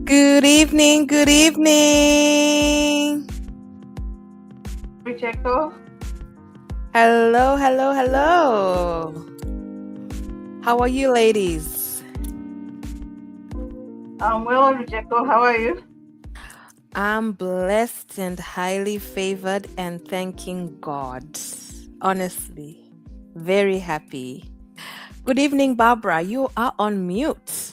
Good evening, good evening. Pacheco. Hello, hello, hello. How are you, ladies? I'm well, Pacheco. How are you? I'm blessed and highly favored and thanking God. Honestly, very happy. Good evening, Barbara. You are on mute.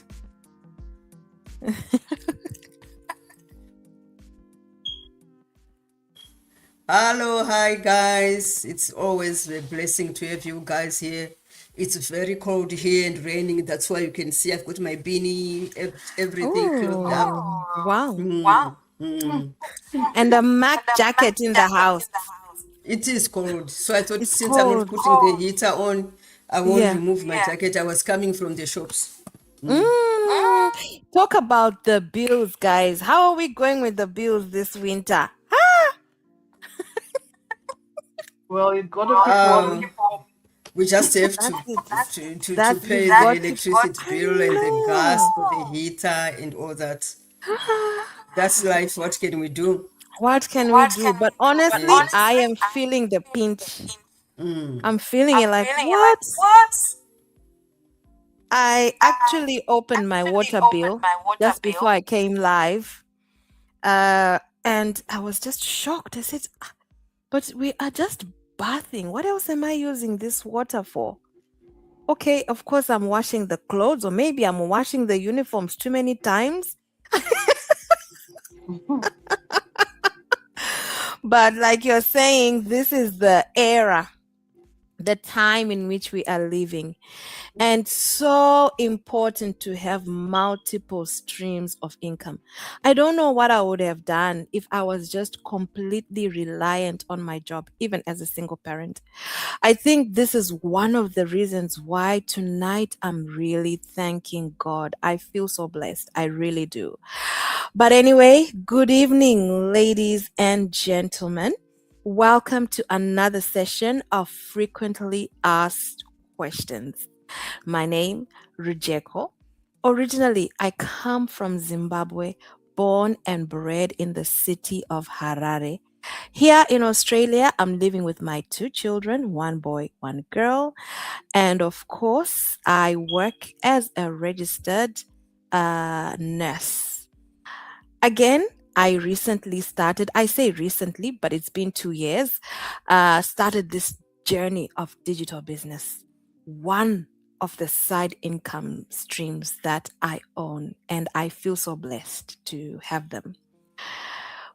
Hello, hi guys. It's always a blessing to have you guys here. It's very cold here and raining. That's why you can see I've got my beanie, everything clothed up. Oh, wow. Mm, mm. And a Mac jacket in the house. It is cold. So I thought It's since I'm not cold. putting the heater on, I won't Yeah. remove my jacket. I was coming from the shops. Mm, talk about the bills, guys. How are we going with the bills this winter? Well, you got to keep on. Um, we just have That's to it. to pay You've the got to. electricity I bill and the gas know. for the heater and all that. That's life. What can we do? What can we do? But honestly, Yes. I am feeling the pinch. Mm. I'm feeling it like, what? I actually opened my water bill just before I came live. And I was just shocked. I said, "Ah, but we are just bathing. What else am I using this water for?" Okay, of course, I'm washing the clothes, or maybe I'm washing the uniforms too many times. But like you're saying, this is the era, the time in which we are living. And so important to have multiple streams of income. I don't know what I would have done if I was just completely reliant on my job, even as a single parent. I think this is one of the reasons why tonight I'm really thanking God. I feel so blessed. I really do. But anyway, good evening, ladies and gentlemen. Welcome to another session of Frequently Asked Questions. My name, Rujeko. Originally, I come from Zimbabwe, born and bred in the city of Harare. Here in Australia, I'm living with my two children, one boy, one girl. And of course, I work as a registered nurse. Again, I recently started, I say recently, but it's been 2 years, started this journey of digital business. One of the side income streams that I own, and I feel so blessed to have them.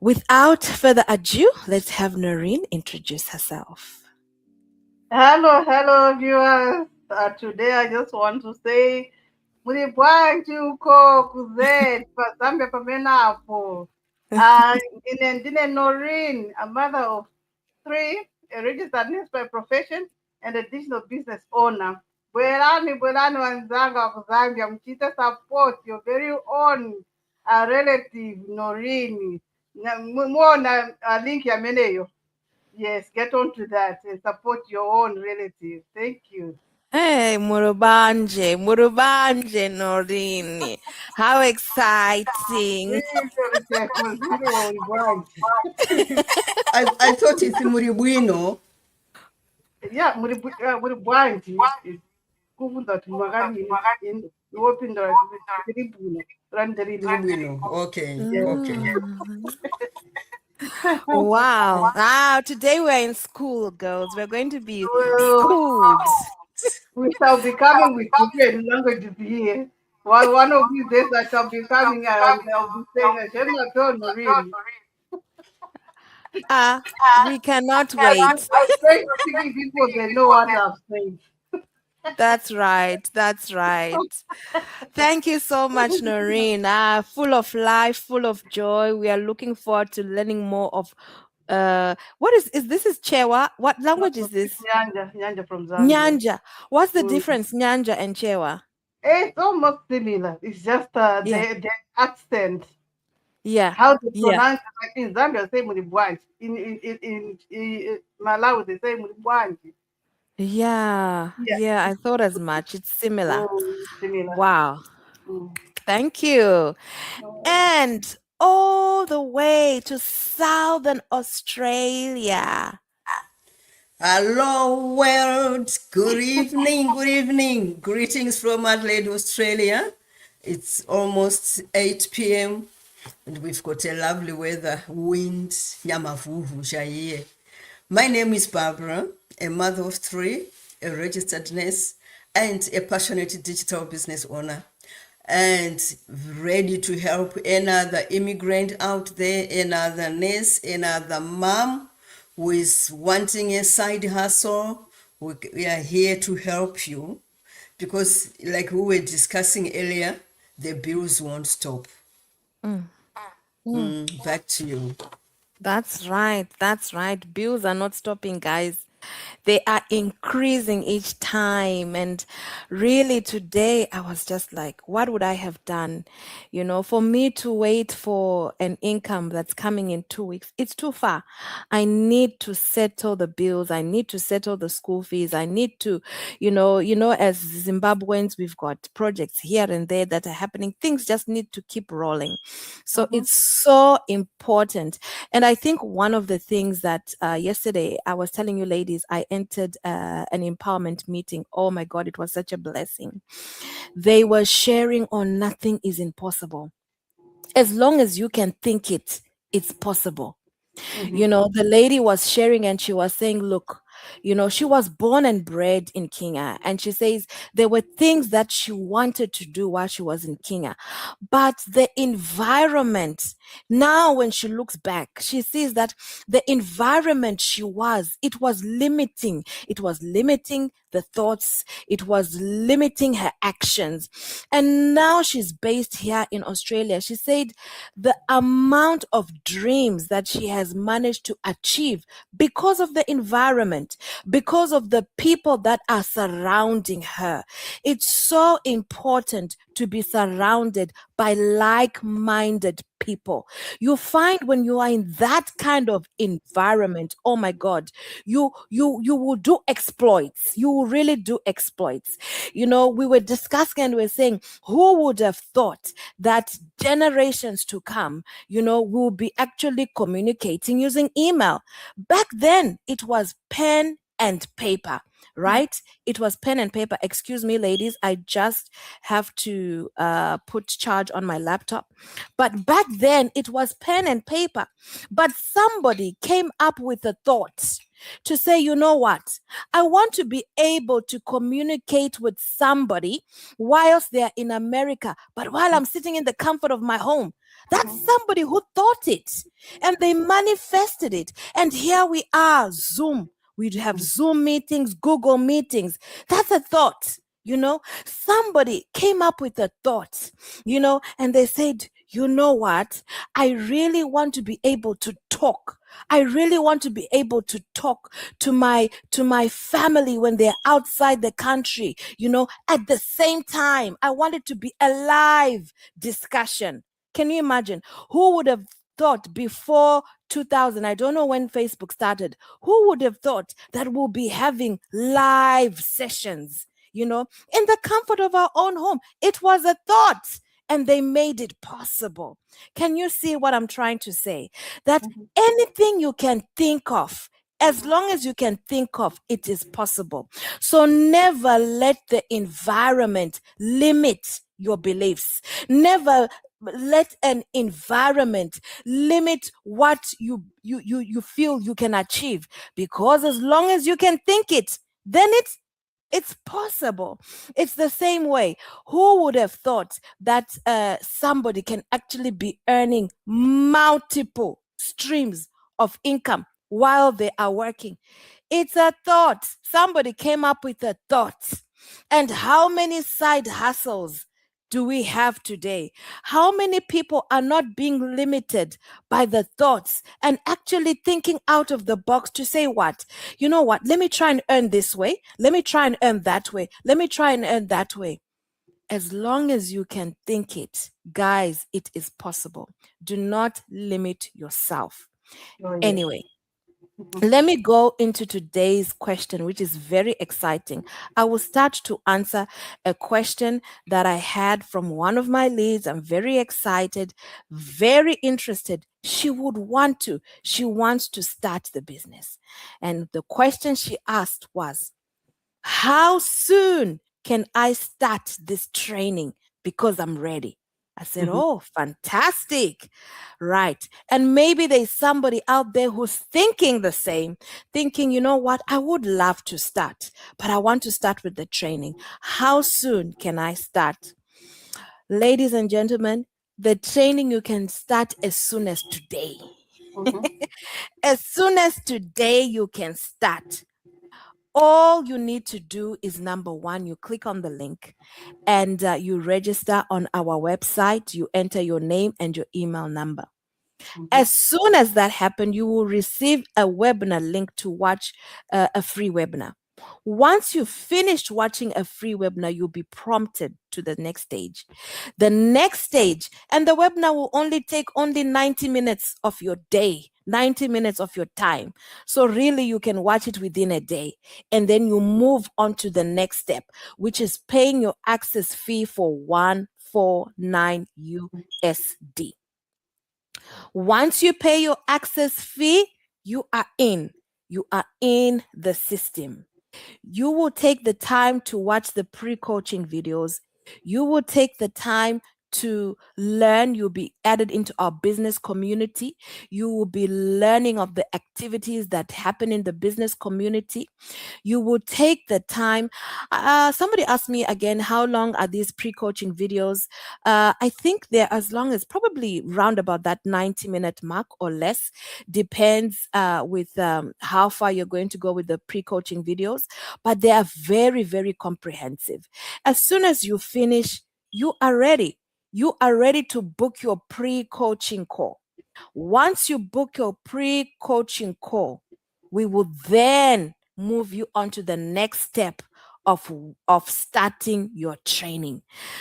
Without further ado, let's have Noreen introduce herself. Hello, viewers. Today I just want to say, muri bwanji uko kuzeti pazambia pamenapo. Ndine Noreen, a mother of three, a registered nurse by profession, and a digital business owner. Bwerani wanzanga wa kuzambia, mchite support your very own relative Noreen. Muona link ya meneyo. Yes, get on to that and support your own relative. Thank you. Hey, Murubanje Noreen. How exciting. I thought it's Muribuino. Yeah, muri bwanji kuvunza kuti makanini wopindura tiri bwino randiri Muribuino. Okay, okay. Mm. Wow. Today we're in school, girls. We're going to be well, schooled. we shall be coming with different languages here. One of these days I shall be coming and I'll be saying, Shema told Noreen. We cannot wait. I'm trying speaking people, they know what I'm saying. That's right. That's right. Thank you so much, Noreen. Full of life, full of joy. We are looking forward to learning more of what is this is Chewa? What language is this? Nyanja from Zambia. Nyanja. What's the Mm. difference, Nyanja and Chewa? It's almost similar. It's just Yeah. the accent, Yeah. how to Yeah. pronounce it. Like in Zambia, they say Mulibwanji. In Malawi, they say Mulibwanji. Yeah. Yeah, Yeah, I thought as much. It's similar. similar. Wow. Mm. Thank you. And all the way to Southern Australia. Hello, world. Good evening. Good evening. Greetings from Adelaide, Australia. It's almost 8 p.m. and we've got a lovely weather, wind, nyamavuvusha here. My name is Barbara, a mother of three, a registered nurse, and a passionate digital business owner, and ready to help another immigrant out there, another nurse, another mom who is wanting a side hustle. We are here to help you because, like we were discussing earlier, the bills won't stop. Mm. Mm. Back to you. That's right. That's right. Bills are not stopping, guys. They are increasing each time. And really, today, I was just like, what would I have done? For me to wait for an income that's coming in 2 weeks, it's too far. I need to settle the bills. I need to settle the school fees. I need to, as Zimbabweans, we've got projects here and there that are happening. Things just need to keep rolling. So it's so important. And I think one of the things that yesterday I was telling you, ladies, I entered an empowerment meeting. Oh my God, it was such a blessing. They were sharing on nothing is impossible. As long as you can think it, it's possible. The lady was sharing and she was saying, look, she was born and bred in Kenya. And she says there were things that she wanted to do while she was in Kenya. But the environment, now when she looks back, she sees that the environment it was limiting. It was limiting the thoughts. It was limiting her actions. And now she's based here in Australia. She said the amount of dreams that she has managed to achieve because of the environment, because of the people that are surrounding her. It's so important to be surrounded by like-minded people. You find when you are in that kind of environment, oh my God, you will do exploits. You will really do exploits. We were discussing and we were saying, who would have thought that generations to come, will be actually communicating using email? Back then, it was pen and paper, right? It was pen and paper. Excuse me, ladies, I just have to put charge on my laptop. But back then, it was pen and paper. But somebody came up with a thought to say, you know what? I want to be able to communicate with somebody whilst they're in America, but while I'm sitting in the comfort of my home. That's somebody who thought it and they manifested it. And here we are, Zoom. We'd have Zoom meetings, Google meetings. That's a thought. Somebody came up with a thought, and they said, you know what? I really want to be able to talk. I really want to be able to talk to my family when they're outside the country, at the same time. I want it to be a live discussion. Can you imagine? Who would have thought before 2000, I don't know when Facebook started, who would have thought that we'll be having live sessions, in the comfort of our own home? It was a thought and they made it possible. Can you see what I'm trying to say? That anything you can think of, as long as you can think of, it is possible. So never let the environment limit your beliefs. Never let an environment limit what you feel you can achieve, because as long as you can think it, then it's possible. It's the same way. Who would have thought that somebody can actually be earning multiple streams of income while they are working? It's a thought. Somebody came up with a thought. And how many side hustles do we have today? How many people are not being limited by the thoughts and actually thinking out of the box to say, what? You know what? Let me try and earn this way. Let me try and earn that way. Let me try and earn that way. As long as you can think it, guys, it is possible. Do not limit yourself. Oh, yes. Anyway, Let me go into today's question, which is very exciting. I will start to answer a question that I had from one of my leads. I'm very excited, very interested. She wants to start the business. And the question she asked was, how soon can I start this training? Because I'm ready. I said, Mhm. oh, fantastic. Right. And maybe there's somebody out there who's thinking the same, thinking, you know what, I would love to start, but I want to start with the training. How soon can I start? Ladies and gentlemen, the training you can start as soon as today. Mhm. As soon as today, you can start. All you need to do is number one, you click on the link and you register on our website. You enter your name and your email number. Mhm. As soon as that happens, you will receive a webinar link to watch a free webinar. Once you've finished watching a free webinar, you'll be prompted to the next stage. The next stage, and the webinar will only take only 90 minutes of your day, 90 minutes of your time. So really you can watch it within a day. And then you move on to the next step, which is paying your access fee for 149 USD. Once you pay your access fee, you are in. You are in the system. You will take the time to watch the pre coaching videos. You will take the time to learn. You'll be added into our business community. You will be learning of the activities that happen in the business community. You will take the time. Somebody asked me again, how long are these pre coaching videos? I think they're as long as probably round about that 90-minute mark or less. Depends with how far you're going to go with the pre coaching videos, but they are very, very comprehensive. As soon as you finish, you are ready. You are ready to book your pre coaching call. Once you book your pre coaching call, we will then move you on to the next step of starting your training.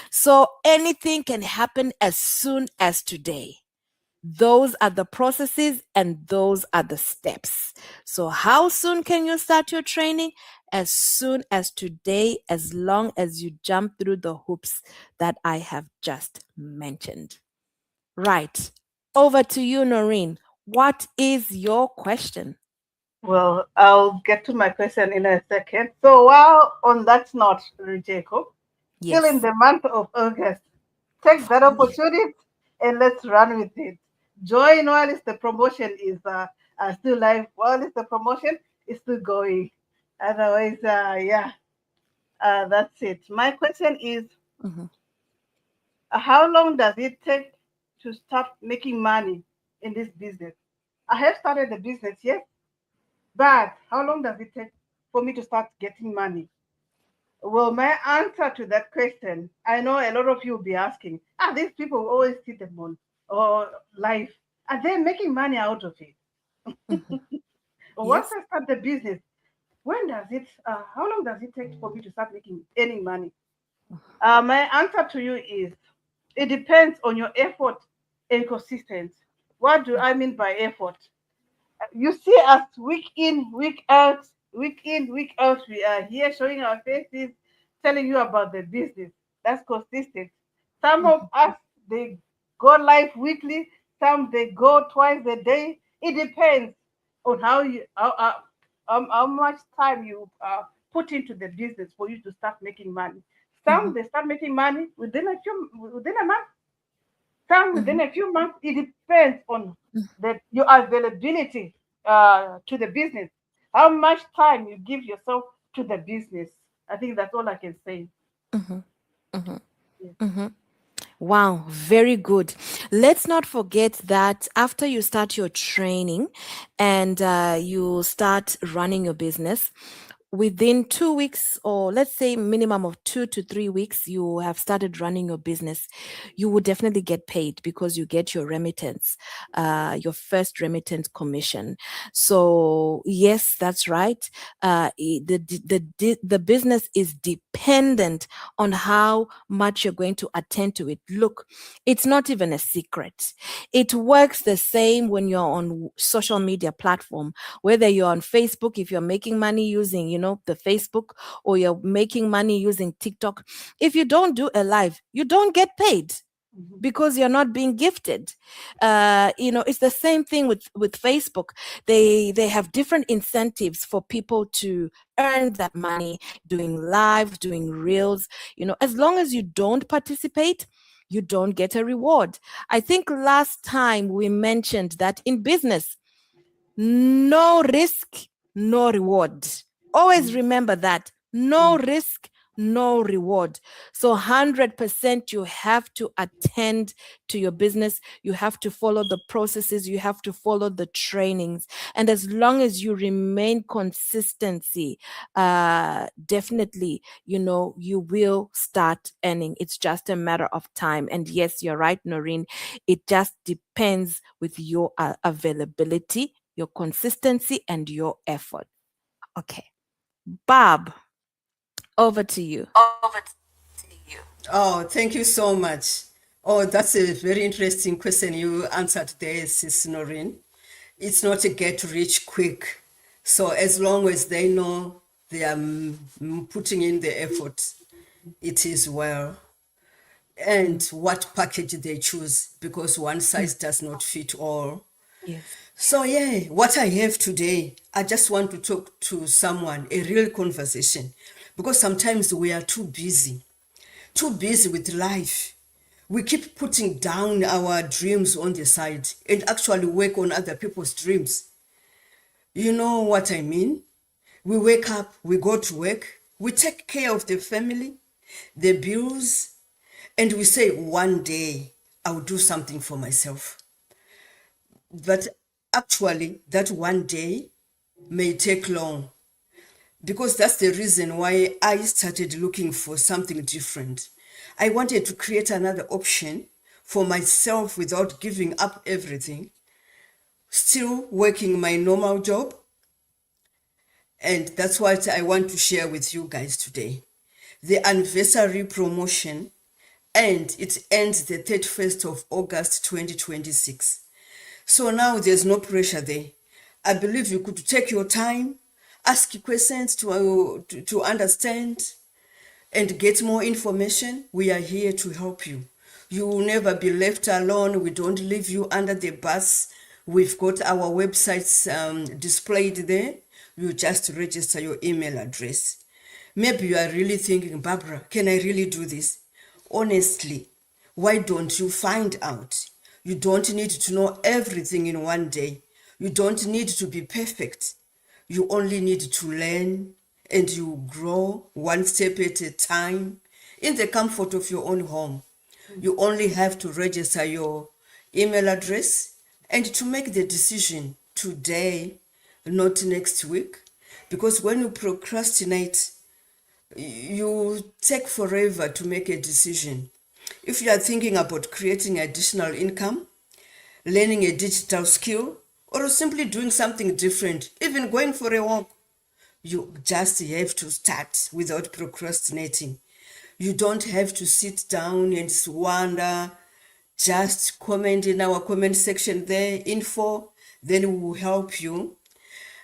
So anything can happen as soon as today. Those are the processes and those are the steps. So, how soon can you start your training? As soon as today, as long as you jump through the hoops that I have just mentioned. Right. Over to you, Noreen. What is your question? Well, I'll get to my question in a second. So while on that note, Jacob, still in Yes. the month of August, take that opportunity and let's run with it. Join while it's the promotion is still live, while it's the promotion is still going. Otherwise, yeah, that's it. My question is, Mhm. how long does it take to start making money in this business? I have started the business, yes, but how long does it take for me to start getting money? Well, my answer to that question, I know a lot of you will be asking, these people always see them on or live. Are they making money out of it? Mhm. Once Yes. I start the business, how long does it take for me to start making any money? My answer to you is it depends on your effort and consistency. What do I mean by effort? You see us week in, week out, week in, week out. We are here showing our faces, telling you about the business. That's consistent. Some of Mhm. us, they go live weekly, some they go twice a day. It depends on how much time you put into the business for you to start making money. Some Mhm. they start making money within a month, some within Mhm. a few months. It depends on your availability to the business, how much time you give yourself to the business. I think that's all I can say. Mhm. Mhm. Yes. Mhm. Wow, very good. Let's not forget that after you start your training and you start running your business, within 2 weeks, or let's say minimum of 2 to 3 weeks, you have started running your business, you will definitely get paid because you get your remittance, your first remittance commission. So yes, that's right. The business is dependent on how much you're going to attend to it. Look, it's not even a secret. It works the same when you're on social media platform, whether you're on Facebook, if you're making money using, the Facebook, or you're making money using TikTok. If you don't do a live, you don't get paid because you're not being gifted. It's the same thing with Facebook. They have different incentives for people to earn that money, doing live, doing reels. As long as you don't participate, you don't get a reward. I think last time we mentioned that in business, no risk, no reward. Always remember that. No risk, no reward. So 100% you have to attend to your business. You have to follow the processes. You have to follow the trainings. And as long as you remain consistency, definitely, you will start earning. It's just a matter of time. And yes, you're right, Noreen. It just depends with your availability, your consistency, and your effort. Okay. Bob, over to you. Oh, thank you so much. Oh, that's a very interesting question you answered there, Sis Noreen. It's not a get rich quick. So as long as they know they are putting in the effort, it is well. And what package they choose, because one size does not fit all. Yes. So yeah, what I have today, I just want to talk to someone, a real conversation, because sometimes we are too busy with life. We keep putting down our dreams on the side and actually work on other people's dreams. You know what I mean? We wake up, we go to work, we take care of the family, the bills, and we say, one day I'll do something for myself. But actually, that one day may take long, because that's the reason why I started looking for something different. I wanted to create another option for myself without giving up everything, still working my normal job. And that's what I want to share with you guys today. The anniversary promotion, and it ends the 31st of August 2026. So now there's no pressure there. I believe you could take your time, ask questions to understand and get more information. We are here to help you. You will never be left alone. We don't leave you under the bus. We've got our websites displayed there. You just register your email address. Maybe you are really thinking, Barbara, can I really do this? Honestly, why don't you find out? You don't need to know everything in one day. You don't need to be perfect. You only need to learn, and you grow one step at a time in the comfort of your own home. You only have to register your email address and to make the decision today, not next week. Because when you procrastinate, you take forever to make a decision. If you are thinking about creating additional income, learning a digital skill, or simply doing something different, even going for a walk, you just have to start without procrastinating. You don't have to sit down and wonder. Just comment in our comment section there, info, then we will help you.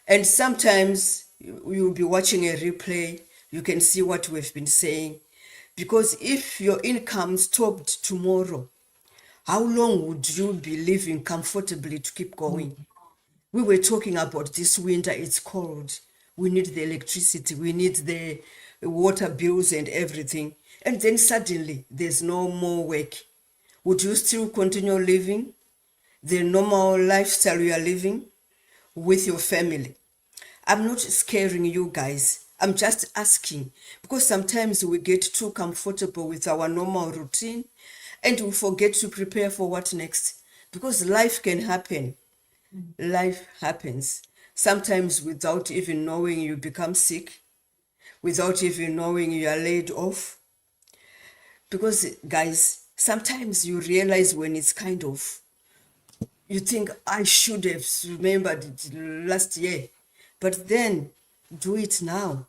And sometimes you'll be watching a replay, you can see what we've been saying. Because if your income stopped tomorrow, how long would you be living comfortably to keep going? We were talking about this winter, it's cold. We need the electricity, we need the water bills and everything. And then suddenly there's no more work. Would you still continue living the normal lifestyle you are living with your family? I'm not scaring you guys. I'm just asking, because sometimes we get too comfortable with our normal routine and we forget to prepare for what next. Because life can happen. Life happens. Sometimes without even knowing, you become sick. without even knowing you are laid off. Because, guys, sometimes you realize when it's kind of, you think, I should have remembered it last year, but then do it now.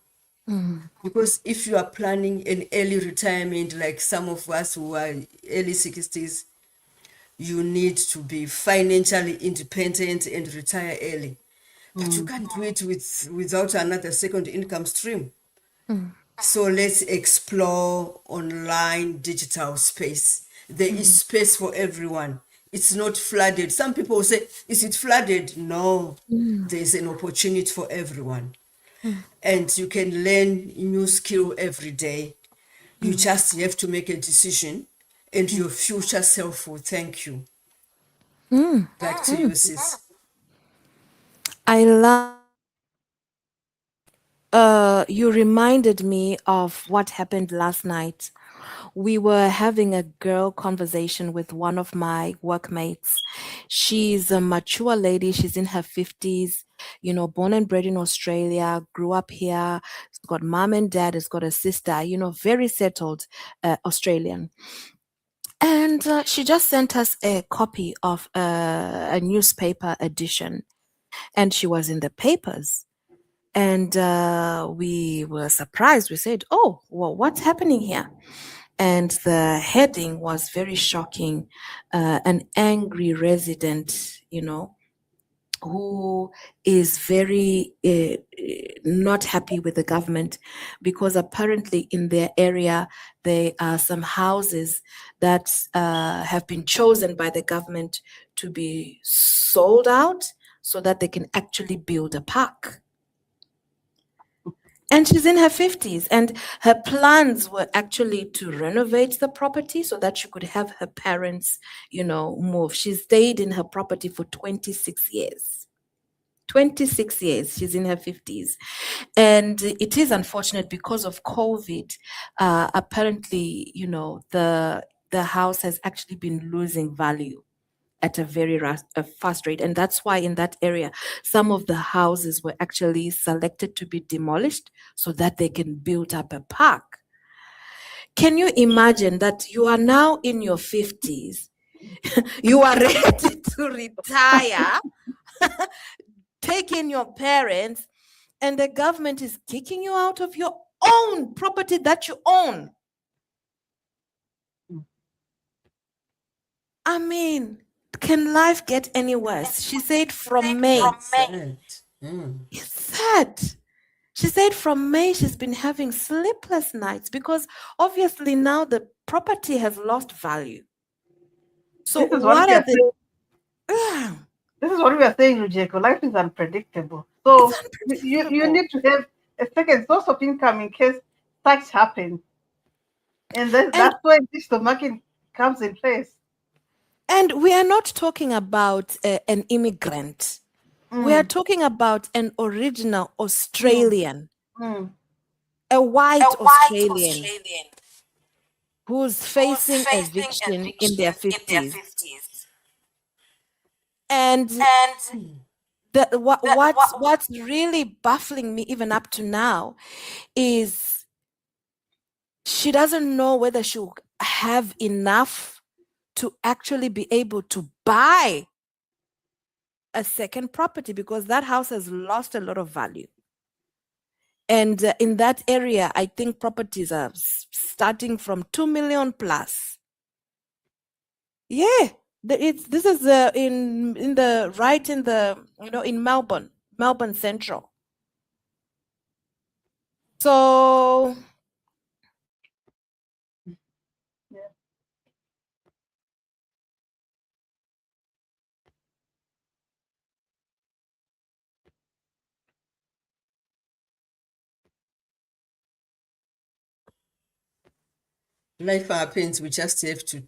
Because if you are planning an early retirement, like some of us who are early 60s, you need to be financially independent and retire early. But you can't do it without another second income stream. So let's explore online digital space. There is space for everyone. It's not flooded. Some people will say, is it flooded? No, there is an opportunity for everyone. And you can learn a new skill every day. You just have to make a decision, and your future self will thank you. Back to you, sis. I love. You reminded me of what happened last night. We were having a girl conversation with one of my workmates. She's a mature lady. She's in her 50s, born and bred in Australia, grew up here. She's got mom and dad, has got a sister, very settled Australian. And she just sent us a copy of a newspaper edition, and she was in the papers. And we were surprised. We said, "Oh, well, what's happening here?" And the heading was very shocking. An angry resident, who is very not happy with the government, because apparently in their area there are some houses that have been chosen by the government to be sold out so that they can actually build a park. And she's in her 50s, and her plans were actually to renovate the property so that she could have her parents, move. She stayed in her property for 26 years. 26 years. She's in her 50s. And it is unfortunate because of COVID. Apparently, the house has actually been losing value at a very fast rate. And that's why in that area, some of the houses were actually selected to be demolished so that they can build up a park. Can you imagine that you are now in your 50s, you are ready to retire, take in your parents, and the government is kicking you out of your own property that you own? I mean, can life get any worse? She said from May. Sad. It's sad. She said from May she's been having sleepless nights because obviously now the property has lost value. So This is what we are are the saying. This is what we are saying, Rujeko. Life is unpredictable. So It's you unpredictable. need to have a second source of income in case such happens. And then And that's where digital marketing comes in place. and we are not talking about an immigrant. We are talking about an original Australian, Mm. a white Australian who's facing eviction in their 50s. And what's really baffling me even up to now is she doesn't know whether she'll have enough to actually be able to buy a second property, because that house has lost a lot of value. And in that area, I think properties are starting from 2 million plus. Yeah, this is in the right in the in Melbourne Central. So Yeah. Life happens. We just have to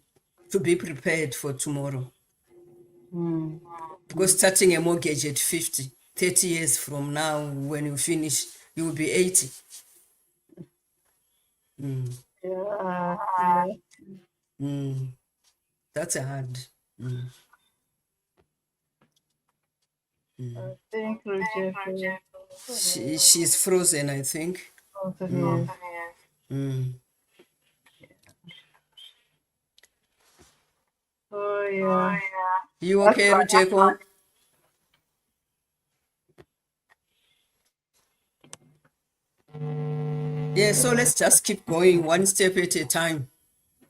be prepared for tomorrow. Mm. Because starting a mortgage at 50, 30 years from now, when you finish, you will be 80. Yeah. That's hard. Thank you, Rujeko. She's frozen, I think. Yes. Mm. Oh yeah. You That's okay, right. Rujeko? Yeah, so let's just keep going one step at a time.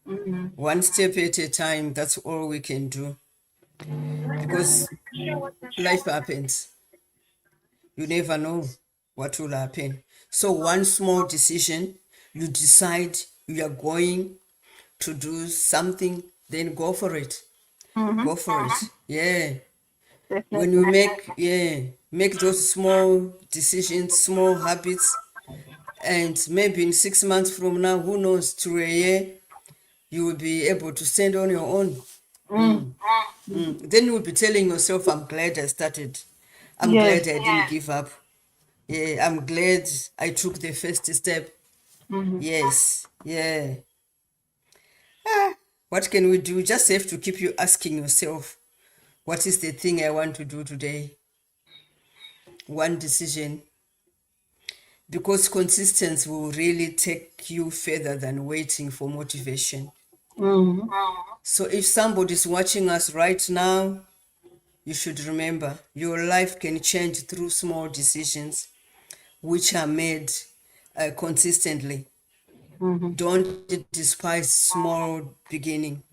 Mhm. One step at a time. That's all we can do. Because life happens. You never know what will happen. So one small decision, you decide you are going to do something, then go for it. Mhm. Go for it. Yeah. When you Definitely. make those small decisions, small habits, and maybe in 6 months from now, who knows, to a year, you will be able to stand on your own. Mm. Then you will be telling yourself, I'm glad I started. I'm Yes. glad I didn't give up. Yeah, I'm glad I took the first step. Mhm. Yes, yeah. What can we do? Just have to keep you asking yourself, what is the thing I want to do today? One decision. Because consistency will really take you further than waiting for motivation. Mhm. So if somebody's watching us right now, you should remember your life can change through small decisions which are made consistently. Mhm. Don't despise small beginning.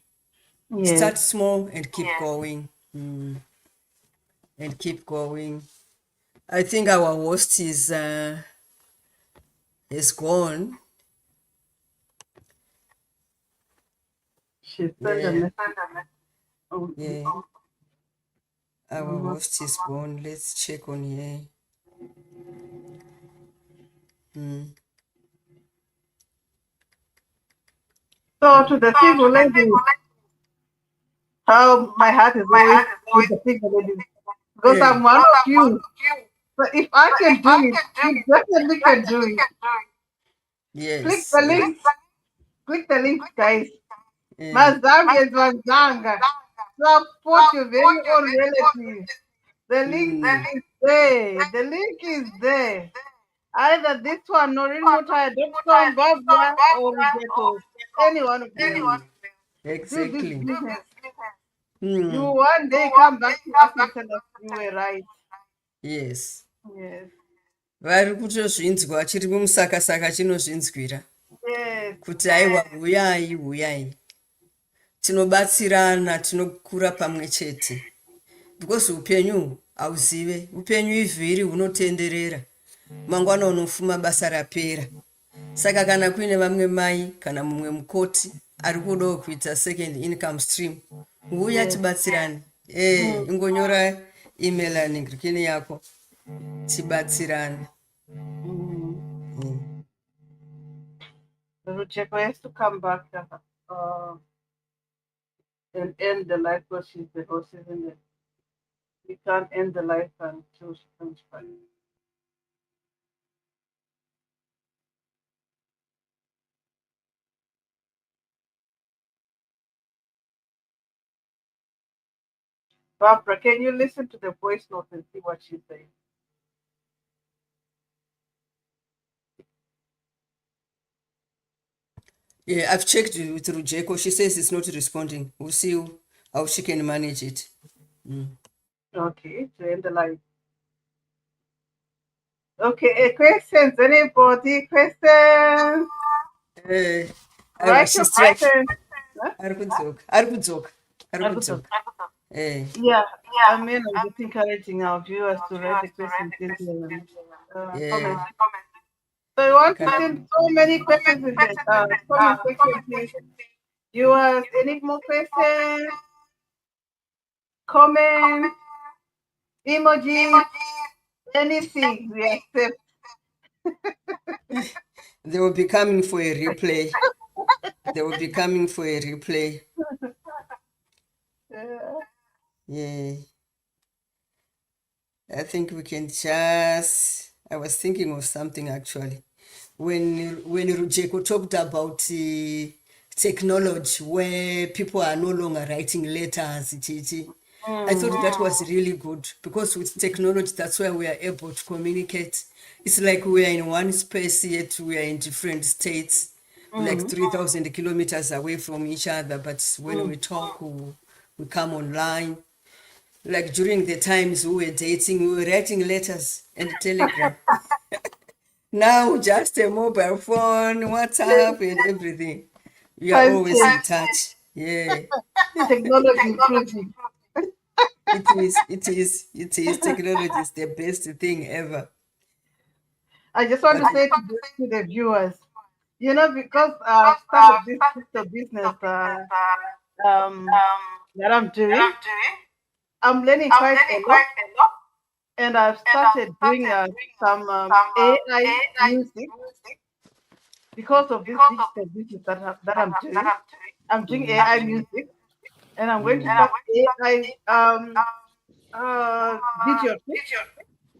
Yes. Start small and keep going. And keep going. I think our host is gone. She sent a Yeah, message. Oh, yeah. Our mhm. host is gone. Let's check on here. So to the single ladies, how my heart is always with the single ladies because Yeah. I'm one of you. But if I can do it, you definitely can do it. Click Yes, the yes. link. Click the link, guys. Yeah. Mazambians Wanzanga. Support your very own relatives. The link is there. The link is there. Either this one, norinmutai.com, Barbara, or Rejeko. Any one of them. Do this Exactly. business. You Hmm. will one day come back to us and tell us you were right. Yes. Yes. Vari kutozvinzwa chiri mumusakasaka chinozvinzwira Yes. kuti aiwa uyai uyai tinobatsirana tinokura pamwe chete because upenyu hauzive upenyu ivhiri hunotenderera mangwana unofuma basa rapera saka kana kuine vamwe mai kana mumwe mukoti ari kudawo kuita second income stream huya Yes. tibatsirane Mm. ingonyora email aningirikini yako tibatsirane. Mm. Mm. Rejeko has to come back and end the life because she's the host, isn't it? We can't end the life until she comes back. Barbara, can you listen to the voice note and see what she's saying? Yeah, I've checked with Rujeko. She says it's not responding. We'll see how she can manage it. Okay, to end the life. Okay, questions. Anybody? Questions? Write your She's trying. question. Huh? Arikudzoka. Yeah, I mean, I'm just encouraging our viewers to write the questions in the comments. So you want to send so many questions in the comment section, please. Viewers, any more questions? Comment, emoji, anything we accept. They will be coming for a replay. They will be coming for a replay. Yeah. I think we can just. I was thinking of something actually. When Rujeko talked about technology where people are no longer writing letters, chichi. I thought that was really good because with technology, that's why we are able to communicate. It's like we are in one space, yet we are in different states, like 3,000 kilometers away from each other. But when we talk, we come online. Like during the times we were dating, we were writing letters and telegram. Now just a mobile phone, WhatsApp, and everything. We are Times always change, in touch. Yeah, technology improving. it is. Technology is the best thing ever. I just want But to say to the viewers, because I've started this crypto business um, that I'm doing, I'm learning quite a lot, and I've started doing some AI music because of this digital business that I'm doing. I'm doing AI music, and I'm going to start AI video clips,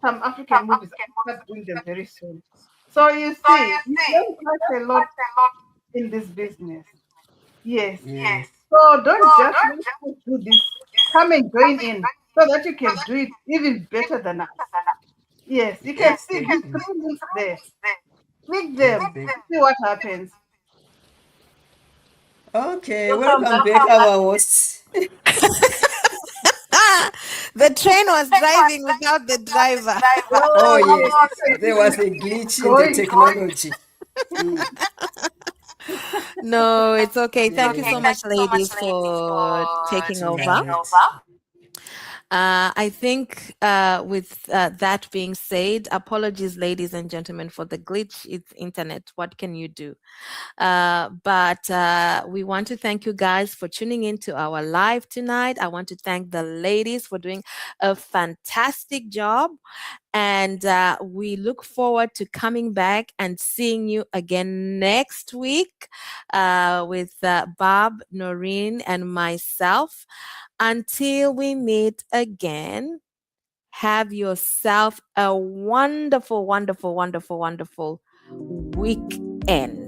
some African movies. I'll start doing them very soon. So you see, you learn quite a lot in this business. Yes. yeah. So don't just let us do this. Come and join in so that you can do it even better than us. Yes, you can see these Exactly. 3 links there. Click them. Exactly. See what happens. Okay, Welcome welcome back. back, our hosts. Ah, the train was driving without the driver. Oh, Oh yes, yes, you can there even was a glitch in the going. technology. Mm, No, it's okay. Thank you yeah, so much, ladies, for taking too over. right. I think with that being said, apologies, ladies and gentlemen, for the glitch. It's internet. What can you do? But we want to thank you guys for tuning in to our live tonight. I want to thank the ladies for doing a fantastic job. And we look forward to coming back and seeing you again next week with Bob, Noreen, and myself. Until we meet again, have yourself a wonderful, wonderful, wonderful, wonderful weekend.